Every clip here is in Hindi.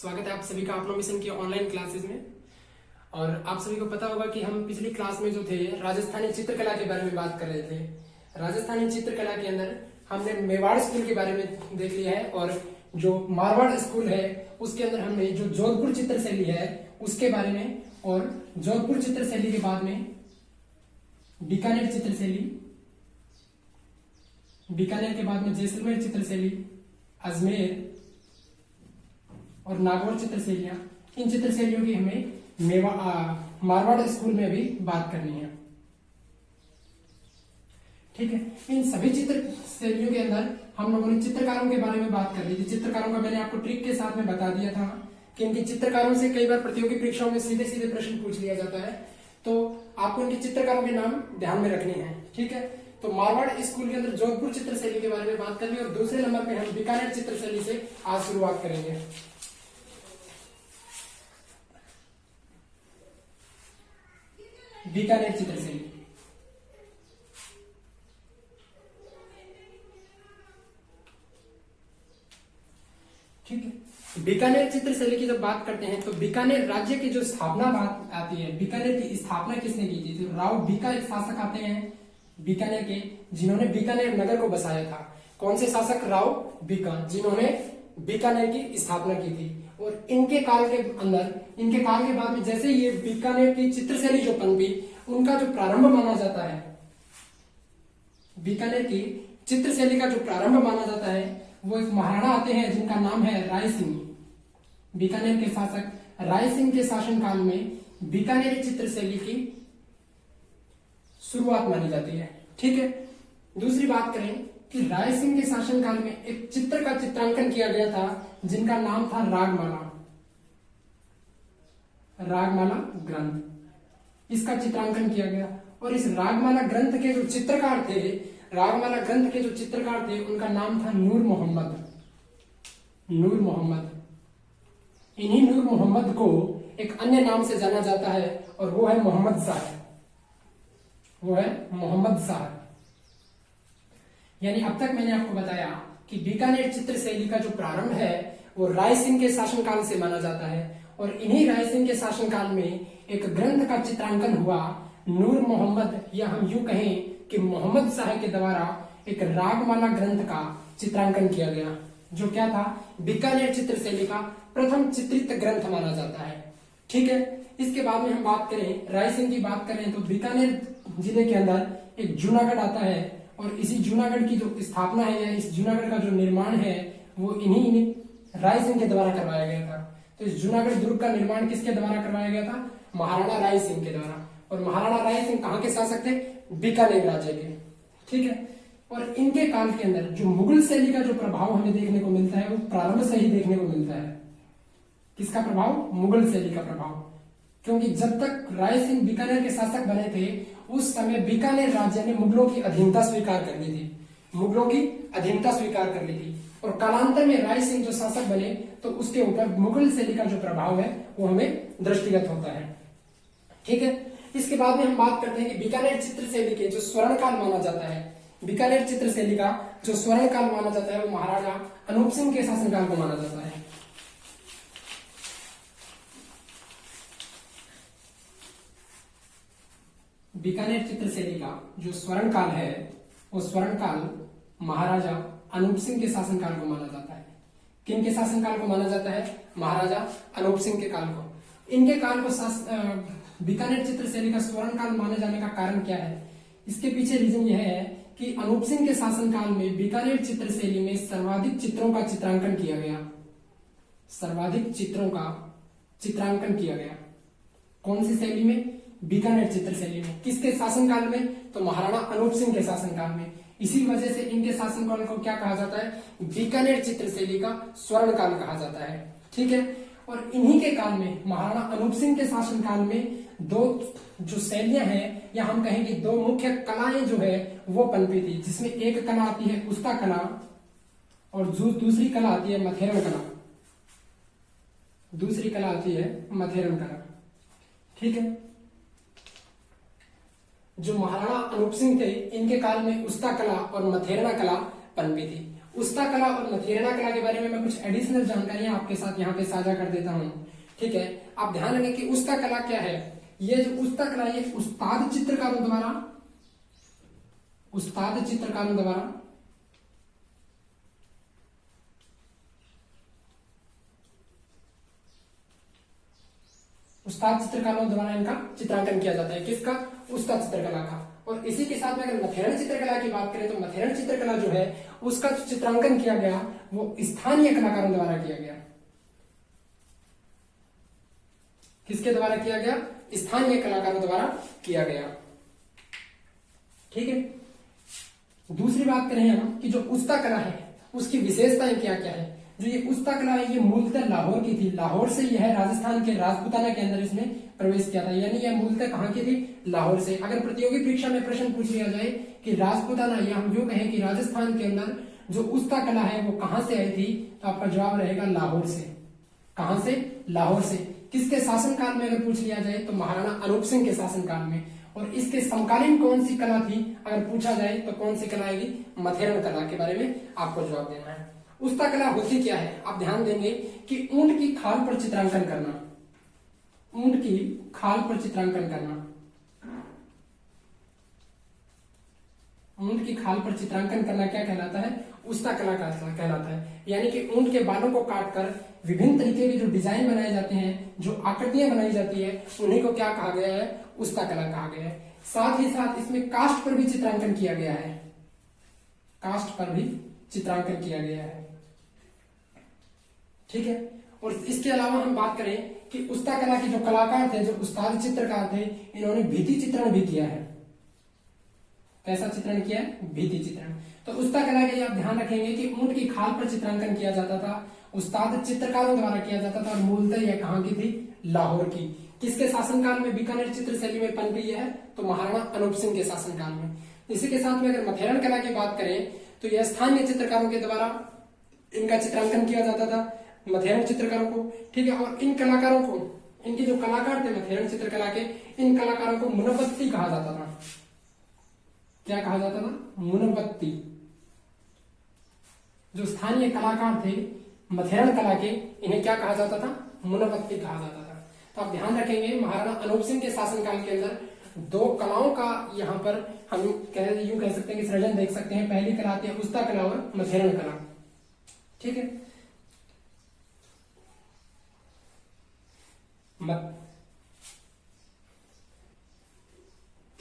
स्वागत है आप सभी का अपनो मिशन की ऑनलाइन क्लासेस में। और आप सभी को पता होगा कि हम पिछली क्लास में जो थे राजस्थानी चित्रकला के बारे में बात कर रहे थे। राजस्थानी चित्रकला के अंदर हमने मेवाड़ स्कूल के बारे में देख लिया है, और जो मारवाड़ स्कूल है उसके अंदर हमने जो जोधपुर चित्र शैली है उसके बारे में, और जोधपुर चित्र शैली के बाद में बीकानेर चित्र शैली, बीकानेर के बाद में जैसलमेर चित्र शैली, अजमेर और नागौर चित्र शैलियां। इन चित्र शैलियों की हमें मारवाड़ स्कूल में भी बात करनी है। ठीक है, इन सभी चित्र शैलियों के अंदर हम लोगों ने चित्रकारों के बारे में बात कर ली थी। चित्रकारों का मैंने आपको ट्रिक के साथ में बता दिया था कि इनके चित्रकारों से कई बार प्रतियोगी परीक्षाओं में सीधे सीधे प्रश्न पूछ लिया जाता है, तो आपको इनके चित्रकारों के नाम ध्यान में रखने हैं। ठीक है, तो मारवाड़ स्कूल के अंदर जोधपुर चित्र शैली के बारे में बात कर ली, और दूसरे नंबर पे हम बीकानेर चित्र शैली से आज शुरुआत करेंगे। बीकानेर चित्र शैली। ठीक है, बीकानेर चित्र शैली की जब बात करते हैं तो बीकानेर राज्य की जो स्थापना बात आती है, बीकानेर की स्थापना किसने की थी? तो राव बीका एक शासक आते हैं बीकानेर के, जिन्होंने बीकानेर नगर को बसाया था। कौन से शासक? राव बीका, जिन्होंने बीकानेर की स्थापना की थी। और इनके काल के अंदर, इनके काल के बाद में जैसे ये बीकानेर की चित्रशैली जो पनपी, उनका जो प्रारंभ माना जाता है, बीकानेर की चित्रशैली का जो प्रारंभ माना जाता है, वो एक महाराणा आते हैं जिनका नाम है राय सिंह। बीकानेर के शासक राय सिंह के शासनकाल में बीकानेरी चित्रशैली की शुरुआत मानी जाती है। ठीक है, दूसरी बात करें कि राय सिंह के शासनकाल में एक चित्र का चित्रांकन किया गया था जिनका नाम था रागमाला। रागमाला ग्रंथ, इसका चित्रांकन किया गया। और इस रागमाला ग्रंथ के जो चित्रकार थे, रागमाला ग्रंथ के जो चित्रकार थे, उनका नाम था नूर मोहम्मद। नूर मोहम्मद, इन्हीं नूर मोहम्मद को एक अन्य नाम से जाना जाता है, और वो है मोहम्मद शाह। वो है मोहम्मद शाह। यानी अब तक मैंने आपको बताया कि बीकानेर चित्र शैली का जो प्रारंभ है वो राय सिंह के शासनकाल से माना जाता है, और इन्हीं राय सिंह के शासनकाल में एक ग्रंथ का चित्रांकन हुआ नूर मोहम्मद, या हम यूं कहें कि मोहम्मद शाह के द्वारा एक रागमाला ग्रंथ का चित्रांकन किया गया, जो क्या था? बीकानेर चित्र शैली का प्रथम चित्रित ग्रंथ माना जाता है। ठीक है, इसके बाद में हम बात करें, राय सिंह की बात करें तो बीकानेर जिले के अंदर एक जूनागढ़ आता है, और इसी जूनागढ़ की जो स्थापना है, या इस जूनागढ़ का जो निर्माण है, वो इन्हीं राय सिंह के द्वारा करवाया गया था। तो इस जूनागढ़ दुर्ग का निर्माण किसके द्वारा करवाया गया था? महाराणा राय सिंह के द्वारा। और महाराणा राय सिंह कहाँ के शासक थे? बीकानेर राज्य के। ठीक है, और इनके काल के अंदर जो मुगल शैली का जो प्रभाव हमें देखने को मिलता है, वो प्रारंभ से ही देखने को मिलता है। किसका प्रभाव? मुगल शैली का प्रभाव। क्योंकि जब तक राय सिंह बीकानेर के शासक बने थे, उस समय बीकानेर राज्य ने मुगलों की अधीनता स्वीकार कर ली थी। मुगलों की अधीनता स्वीकार कर ली थी, और कालांतर में राय सिंह जो शासक बने तो उसके ऊपर मुगल शैली का जो प्रभाव है वो हमें दृष्टिगत होता है। ठीक है, इसके बाद में हम बात करते हैं कि बीकानेर चित्र शैली के जो स्वर्णकाल माना जाता है, बीकानेर चित्र शैली का जो स्वर्णकाल माना जाता है वो महाराजा अनूप सिंह के शासनकाल को माना जाता है। बीकानेर चित्र शैली का जो स्वर्णकाल है वो स्वर्णकाल महाराजा अनूप सिंह के शासनकाल को माना जाता है। किन के शासनकाल को माना जाता है? महाराजा अनूप सिंह के काल को। इनके काल को बीकानेर चित्र शैली का स्वर्णकाल माने जाने का कारण क्या है? इसके पीछे रीजन यह है कि अनूप सिंह के शासनकाल में बीकानेर चित्र शैली में सर्वाधिक चित्रों का चित्रांकन किया गया। सर्वाधिक चित्रों का चित्रांकन किया गया। कौन सी शैली में? बीकानेर चित्र शैली में। किसके शासनकाल में? तो महाराणा अनूप सिंह के शासनकाल में। इसी वजह से इनके शासनकाल को क्या कहा जाता है? बीकानेर चित्र शैली का स्वर्णकाल कहा जाता है। ठीक है, और इन्हीं के काल में, महाराणा अनूप सिंह के शासनकाल में, दो जो शैलियां हैं, या हम कहें कि दो मुख्य कलाएं जो है वो पनपी थी, जिसमें एक कला आती है उस्ता कला, और दूसरी कला आती है मथेरन कला। दूसरी कला आती है मथेरन कला। ठीक है, जो महाराणा अनूप सिंह थे, इनके काल में उस्ता कला और मथेरना कला पनपी थी। उस्ता कला और मथेरना कला के बारे में मैं कुछ एडिशनल जानकारियां आपके साथ यहाँ पे साझा कर देता हूँ। ठीक है, आप ध्यान रखें कि उस्ता कला क्या है। ये जो उस्ता कला ये उस्ताद चित्रकारों द्वारा इनका चित्रांकन किया जाता है। किसका? उस्ताद चित्रकला का। और इसी के साथ में अगर मथेरन चित्रकला की बात करें तो मथेरन चित्रकला जो है उसका जो चित्रांकन किया गया वो स्थानीय कलाकारों द्वारा किया गया। किसके द्वारा किया गया? स्थानीय कलाकारों द्वारा किया गया। ठीक है, दूसरी बात करें हम कि जो उस्ता कला है उसकी विशेषताएं क्या क्या है। जो ये उस्ता कला है ये मूलतः लाहौर की थी। लाहौर से यह राजस्थान के राजपूताना के अंदर इसने प्रवेश किया था, यानी यह मूलतः कहाँ की थी? लाहौर से। अगर प्रतियोगी परीक्षा में प्रश्न पूछ लिया जाए कि राजपूताना या हम यूं कहें कि राजस्थान के अंदर जो उस्ता कला है वो कहां से आई थी, तो आपका जवाब रहेगा लाहौर से। कहां से? लाहौर से। किसके शासनकाल में अगर पूछ लिया जाए तो महाराणा अनूप सिंह के शासनकाल में। और इसके समकालीन कौन सी कला थी अगर पूछा जाए तो कौन सी कला आएगी? मथेरन कला के बारे में आपको जवाब देना है। उस्ता कला होती क्या है? आप ध्यान देंगे कि ऊंट की खाल पर चित्रांकन करना। ऊंट की खाल पर चित्रांकन करना। ऊंट की खाल पर चित्रांकन करना क्या कहलाता है? उस्ता कला कहलाता है। यानी कि ऊंट के बालों को काटकर विभिन्न तरीके के जो डिजाइन बनाए जाते हैं, जो आकृतियां बनाई जाती है, उन्हीं को क्या कहा गया है? उस्ता कला कहा गया है। साथ ही साथ इसमें काष्ठ पर भी चित्रांकन किया गया है। काष्ठ पर भी चित्रांकन किया गया है। ठीक है, और इसके अलावा हम बात करें कि उस्ता कला के जो कलाकार थे, जो उस्ताद चित्रकार थे, इन्होंने भित्ति चित्रण भी किया है। कैसा चित्रण किया है? भित्ति चित्रण। तो उस्ता कला के लिए आप ध्यान रखेंगे कि ऊंट की खाल पर चित्रांकन किया जाता था, उस्ताद चित्रकारों द्वारा किया जाता था और मूलतः यह कहां की थी? लाहौर की। किसके शासनकाल में बीकानेर चित्र शैली में पनपी है? तो महाराणा अनूप सिंह के शासनकाल में। इसी के साथ में अगर मथेरन कला की बात करें तो यह स्थानीय चित्रकारों के द्वारा इनका चित्रांकन किया जाता था, मथेरन चित्रकारों को। ठीक है, और इन कलाकारों को, इनके जो कलाकार थे मथेरन चित्रकला के, इन कलाकारों को मुनव्वती कहा जाता था। क्या कहा जाता था? मुनव्वती। जो स्थानीय कलाकार थे मथेरन कला के, इन्हें क्या कहा जाता था? मुनव्वती कहा जाता था। तो आप ध्यान रखेंगे महाराणा अनूप सिंह के शासनकाल के अंदर दो कलाओं का यहाँ पर हम यूं कह सकते हैं कि सृजन देख सकते हैं। पहली कला आती है उस्ता कला और मथेरन कला। ठीक है,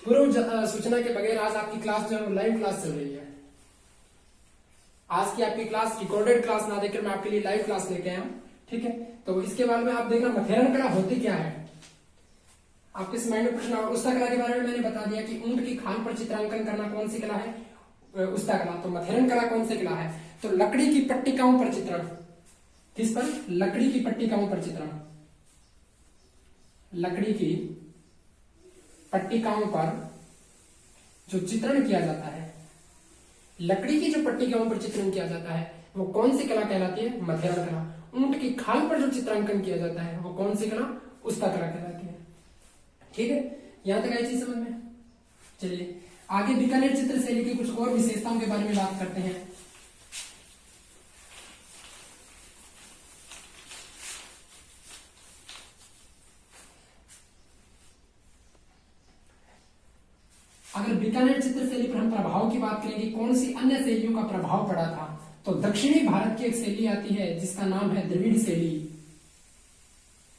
पूर्व सूचना के बगैर आज आपकी क्लास जो है लाइव क्लास चल रही है। आज की आपकी क्लास रिकॉर्डेड क्लास ना देकर मैं आपके लिए लाइव क्लास लेके आया हूं। ठीक है, तो इसके बारे में आप देखना मथेरन कला होती क्या है। आपके माइंड में प्रश्न। उस्ता कला के बारे में मैंने बता दिया कि ऊंट की खाल पर चित्रांकन करना कौन सी कला है? उस्ता कला। तो मथेरन कला कौन सी कला है? तो लकड़ी की पट्टिकाओं पर चित्रण। किस पर? लकड़ी की पट्टिकाओं पर चित्रण। लकड़ी की पट्टिकाओं पर जो चित्रण किया जाता है, लकड़ी की जो पट्टिकाओं पर चित्रण किया जाता है वो कौन सी कला कहलाती है? मथेरन कला। ऊंट की खाल पर जो चित्रांकन किया जाता है वो कौन सी कला? उस्ता कला कहलाती है। ठीक है, यहां तक आई चीज समझ में। चलिए आगे बीकानेर चित्र शैली की कुछ और विशेषताओं के बारे में बात करते हैं। अगर बीकानेर चित्र शैली पर हम प्रभाव की बात करें कि कौन सी अन्य शैलियों का प्रभाव पड़ा था, तो दक्षिणी भारत की एक शैली आती है जिसका नाम है द्रविड़ शैली।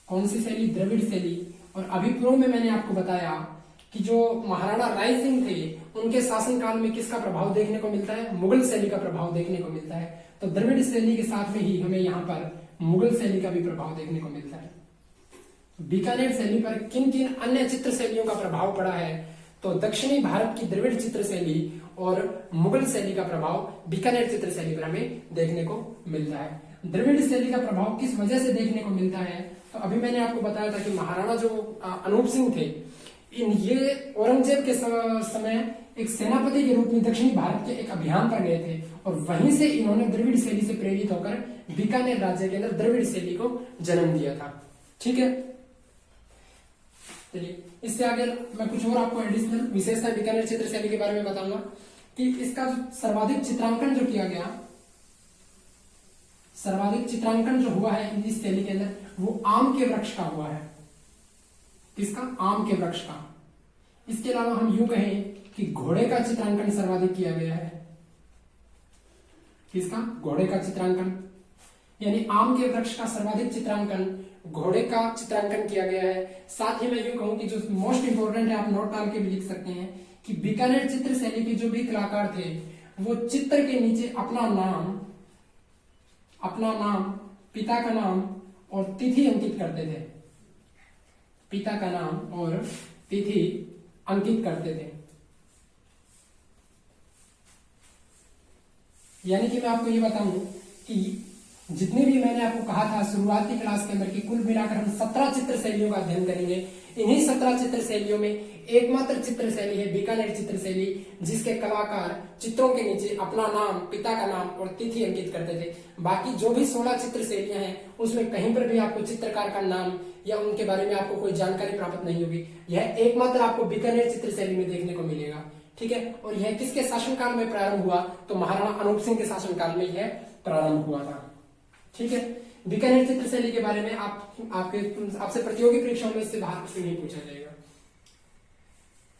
कौन सी शैली? द्रविड़ शैली। और अभी पूर्व में मैंने आपको बताया कि जो महाराणा राय सिंह थे उनके शासनकाल में किसका प्रभाव देखने को मिलता है? मुगल शैली का प्रभाव देखने को मिलता है। तो द्रविड़ शैली के साथ में ही हमें यहाँ पर मुगल शैली का भी प्रभाव देखने को मिलता है। बीकानेर शैली पर किन किन अन्य चित्र शैलियों का प्रभाव पड़ा है? तो दक्षिणी भारत की द्रविड़ चित्र शैली और मुगल शैली का प्रभाव बीकानेर चित्र शैली पर हमें देखने को मिलता है। द्रविड़ शैली का प्रभाव किस वजह से देखने को मिलता है? तो अभी मैंने आपको बताया था कि महाराणा जो अनूप सिंह थे, ये औरंगजेब के समय एक सेनापति के रूप में दक्षिणी भारत के एक अभियान पर गए थे और वहीं से इन्होंने द्रविड़ शैली से प्रेरित होकर बीकानेर राज्य के अंदर द्रविड़ शैली को जन्म दिया था। ठीक है, चलिए इससे आगे मैं कुछ और आपको एडिशनल विशेषता बीकानेर चित्र शैली के बारे में बताऊंगा कि इसका जो सर्वाधिक चित्रांकन जो किया गया सर्वाधिक चित्रांकन जो हुआ है इस शैली के अंदर वो आम के वृक्ष का हुआ है। किसका? आम के वृक्ष का। इसके अलावा हम यूं कहें कि घोड़े का चित्रांकन सर्वाधिक किया गया है। किसका? घोड़े का चित्रांकन, यानी आम के वृक्ष का सर्वाधिक चित्रांकन, घोड़े का चित्रांकन किया गया है। साथ ही मैं यूं कहूं कि जो मोस्ट इंपोर्टेंट है, आप नोट डाल के भी लिख सकते हैं कि बीकानेर चित्र शैली के जो भी कलाकार थे वो चित्र के नीचे अपना नाम, पिता का नाम और तिथि अंकित करते थे। पिता का नाम और तिथि अंकित करते थे। यानी कि मैं आपको ये बताऊं कि जितनी भी मैंने आपको कहा था शुरुआती क्लास के अंदर कि कुल मिलाकर हम 17 चित्र शैलियों का अध्ययन करेंगे। इन्हीं 17 चित्र शैलियों में एकमात्र चित्र शैली है बीकानेर चित्र शैली, जिसके कलाकार चित्रों के नीचे अपना नाम, पिता का नाम और तिथि अंकित करते थे। बाकी जो भी 16 चित्र शैलियां हैं उसमें कहीं पर भी आपको चित्रकार का नाम या उनके बारे में आपको कोई जानकारी प्राप्त नहीं होगी। यह एकमात्र आपको बीकानेर चित्र शैली में देखने को मिलेगा। ठीक है, और यह किसके शासनकाल में प्रारंभ हुआ? तो महाराणा अनूप सिंह के शासनकाल में यह प्रारंभ हुआ था। ठीक है, बीकानेर चित्र शैली के बारे में आपसे प्रतियोगी परीक्षाओं में इससे बाहर कुछ नहीं पूछा जाएगा।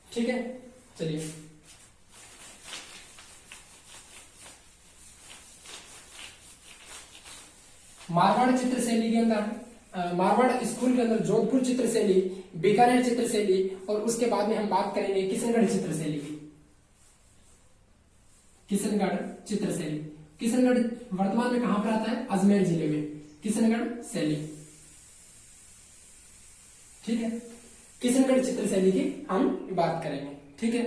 ठीक है, चलिए मारवाड़ चित्र शैली के अंदर, मारवाड़ स्कूल के अंदर जोधपुर चित्र शैली, बीकानेर चित्र शैली और उसके बाद में हम बात करेंगे किशनगढ़ चित्र शैली की। किशनगढ़ चित्र शैली, किशनगढ़ वर्तमान में कहां पर आता है? अजमेर जिले में किशनगढ़ शैली। ठीक है, किशनगढ़ चित्र शैली की हम बात करेंगे। ठीक है,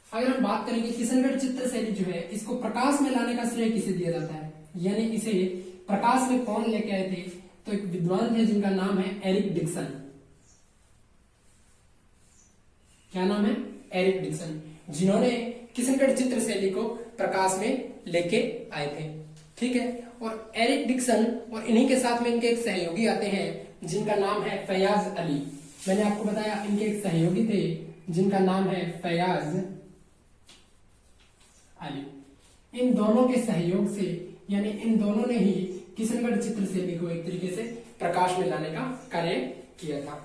अगर हम बात करेंगे किशनगढ़ चित्र शैली जो है इसको प्रकाश में लाने का श्रेय किसे दिया जाता है, यानी इसे प्रकाश में कौन लेके आए थे? तो एक विद्वान थे जिनका नाम है एरिक डिक्सन। क्या नाम है? एरिक डिक्सन, जिन्होंने किशनगढ़ चित्र शैली को प्रकाश में लेके आए थे। ठीक है, और एरिक डिक्सन और इन्हीं के साथ में इनके एक सहयोगी आते हैं जिनका नाम है फयाज अली। मैंने आपको बताया इनके एक सहयोगी थे जिनका नाम है फयाज अली। इन दोनों के सहयोग से, यानी इन दोनों ने ही किशनगढ़ चित्र शैली को एक तरीके से प्रकाश में लाने का कार्य किया था।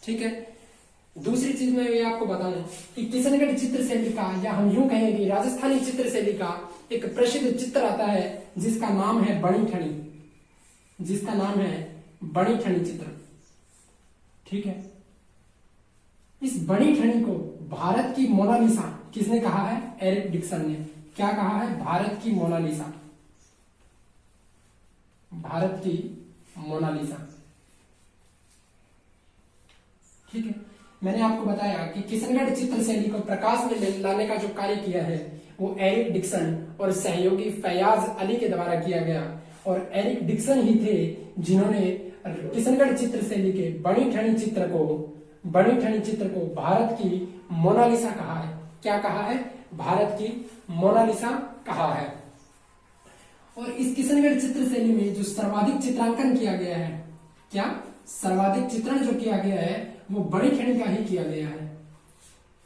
ठीक है, दूसरी चीज मैं ये आपको बताऊं कि किशनगढ़ चित्र शैली का, या हम यूं कहें कि राजस्थानी चित्र शैली का एक प्रसिद्ध चित्र आता है जिसका नाम है बणी ठनी, जिसका नाम है बणी ठनी चित्र। ठीक है, इस बणी ठनी को भारत की मोनालिसा किसने कहा है? एरिक डिक्सन ने। क्या कहा है? भारत की मोनालिसा, भारत की मोनालिसा। ठीक है, मैंने आपको बताया कि किशनगढ़ चित्र शैली को प्रकाश में लाने का जो कार्य किया है वो एरिक डिक्सन और सहयोगी फयाज अली के द्वारा किया गया। और एरिक डिक्सन ही थे जिन्होंने किशनगढ़ चित्र शैली के बणी ठनी चित्र को भारत की मोनालिसा कहा है। क्या कहा है? भारत की मोनालिसा कहा है। और इस किशनगढ़ चित्र शैली में जो सर्वाधिक चित्रांकन किया गया है, क्या सर्वाधिक चित्रण जो किया गया है वो बणी ठनी का ही किया गया है।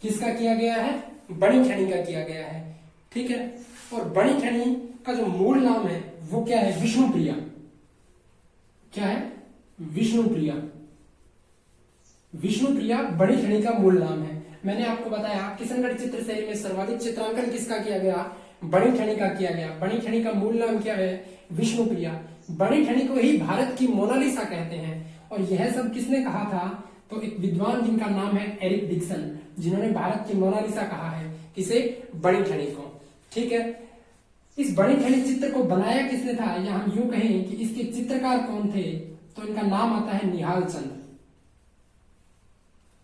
किसका किया गया है? बणी ठनी का किया गया है। ठीक है, और बणी ठनी का जो मूल नाम है वो क्या है? विष्णुप्रिया। क्या है? विष्णुप्रिया। विष्णुप्रिया बणी ठनी का मूल नाम है। मैंने आपको बताया किशनगढ़ चित्र शैली में सर्वाधिक चित्रांकन किसका किया गया? बणी ठनी का किया गया। बणी ठनी का मूल नाम क्या है? विष्णुप्रिया। बणी ठनी को ही भारत की मोनालिसा कहते हैं। और यह सब किसने कहा था? तो एक विद्वान जिनका नाम है एरिक डिक्सन, जिन्होंने भारत की मोनालिसा कहा है। किसे? बणी ठनी को। ठीक है, इस बणी ठनी चित्र को बनाया किसने था, या हम यूं कहें कि इसके चित्रकार कौन थे, तो इनका नाम आता है निहाल चंद।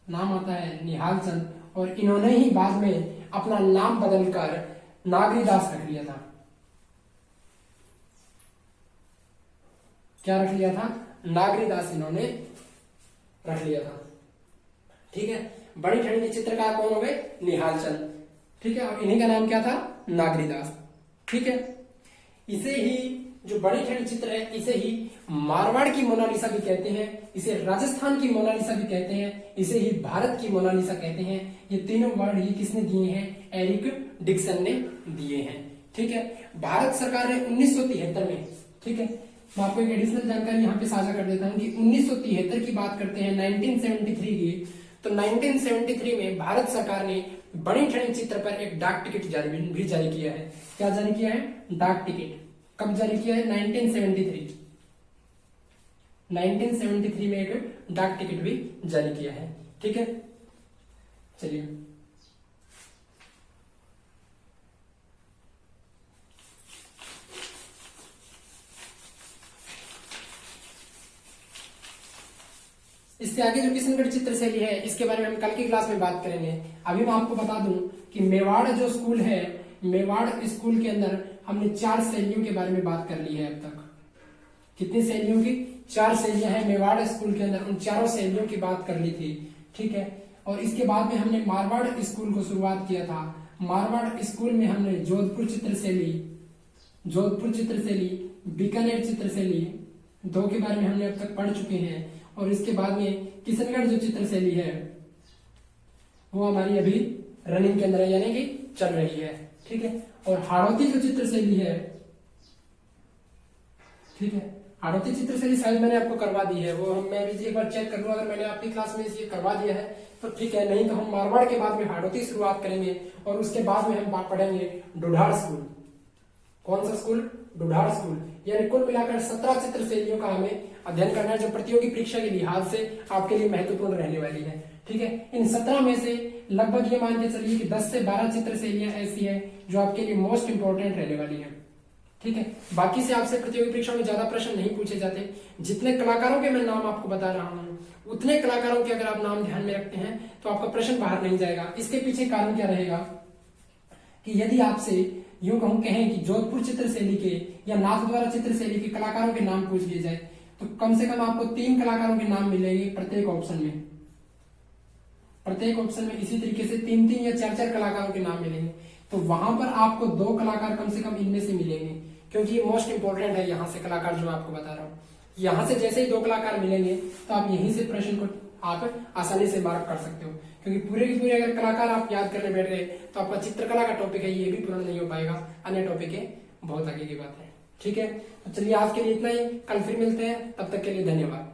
नाम आता है निहाल चंद, और इन्होंने ही बाद में अपना नाम बदलकर नागरीदास रख लिया था। क्या रख लिया था? नागरीदास इन्होंने रख लिया था। ठीक है, बड़ी ठनी के चित्रकार कौन हो गए? निहाल चंद। ठीक है, और इन्हीं का नाम क्या था? नागरीदास। ठीक है, इसे ही जो बड़ी खंड चित्र है इसे ही मारवाड़ की मोनालिसा भी कहते हैं, इसे राजस्थान की मोनालिसा भी कहते हैं, इसे ही भारत की मोनालिसा कहते हैं। ये तीनों वर्ड ही किसने दिए हैं? एरिक डिक्सन ने दिए हैं। ठीक है, भारत सरकार ने 1973 में, ठीक है, मैं आपको एक एडिशनल जानकारी यहाँ पे साझा कर देता हूँ कि 1973 की बात करते हैं, 1973 की, तो 1973 में भारत सरकार ने बड़ी खंड चित्र पर एक डाक टिकट भी जारी किया है। क्या जारी किया है? डाक टिकट। कब जारी किया है? 1973 में एक डाक टिकट भी जारी किया है। ठीक है, चलिए इससे आगे जो किशनगढ़ चित्र शैली है इसके बारे में हम कल की क्लास में बात करेंगे। अभी मैं आपको बता दूं कि मेवाड़ जो स्कूल है, मेवाड़ स्कूल के अंदर हमने 4 शैलियों के बारे में बात कर ली है अब तक। कितनी शैलियों की? 4 शैलियां हैं मेवाड़ स्कूल के अंदर, उन चारों शैलियों की बात कर ली थी। ठीक है, और इसके बाद में हमने मारवाड़ स्कूल को शुरुआत किया था। मारवाड़ स्कूल में हमने जोधपुर चित्र शैली, बीकानेर चित्र शैली 2 के बारे में हमने अब तक पढ़ चुके हैं। और इसके बाद में किशनगढ़ जो चित्र शैली है वो हमारी अभी रनिंग के अंदर है, यानी कि चल रही है। ठीक है, और हाड़ौती जो चित्र शैली है, ठीक है, हाड़ौती चित्र शैली शायद मैंने आपको करवा दी है, वो मैं भी एक बार चेक कर लूँ। अगर मैंने आपकी क्लास में ये करवा दिया है तो ठीक है, नहीं तो हम मारवाड़ के बाद में हाड़ौती शुरुआत करेंगे और उसके बाद में हम पढ़ेंगे डोडार स्कूल। कौन सा स्कूल? डोडार स्कूल। यानी कुल मिलाकर 17 चित्र शैलियों का हमें अध्ययन करना है जो प्रतियोगी परीक्षा के लिहाज से आपके लिए महत्वपूर्ण रहने वाली है। ठीक है, इन 17 में से लगभग ये मान के चलिए कि 10 से 12 चित्र शैलियां ऐसी है जो आपके लिए मोस्ट इंपोर्टेंट रहने वाली है। ठीक है, बाकी से आपसे प्रतियोगी परीक्षा में ज्यादा प्रश्न नहीं पूछे जाते। जितने कलाकारों के मैं नाम आपको बता रहा हूँ उतने कलाकारों के अगर आप नाम ध्यान में रखते हैं तो आपका प्रश्न बाहर नहीं जाएगा। इसके पीछे कारण क्या रहेगा कि यदि आपसे यूं कहूं कहें कि जोधपुर चित्र शैली के या नाथद्वारा चित्र शैली के कलाकारों के नाम पूछ लिए जाए तो कम से कम आपको 3 कलाकारों के नाम मिलेंगे प्रत्येक ऑप्शन में। प्रत्येक ऑप्शन में इसी तरीके से 3-3 या 4-4 कलाकारों के नाम मिलेंगे। तो वहां पर आपको 2 कलाकार कम से कम इनमें से मिलेंगे, क्योंकि ये मोस्ट इंपोर्टेंट है। यहाँ से कलाकार जो मैं आपको बता रहा हूँ, यहाँ से जैसे ही 2 कलाकार मिलेंगे तो आप यहीं से प्रश्न को आप आसानी से मार्क कर सकते हो, क्योंकि पूरे के पूरे अगर कलाकार आप याद करने बैठ गए तो आपका चित्रकला का टॉपिक है ये भी पूरा नहीं हो पाएगा। अन्य टॉपिक है बहुत आगे की बात है। ठीक है, तो चलिए आज के लिए इतना ही, कल फिर मिलते हैं, तब तक के लिए धन्यवाद।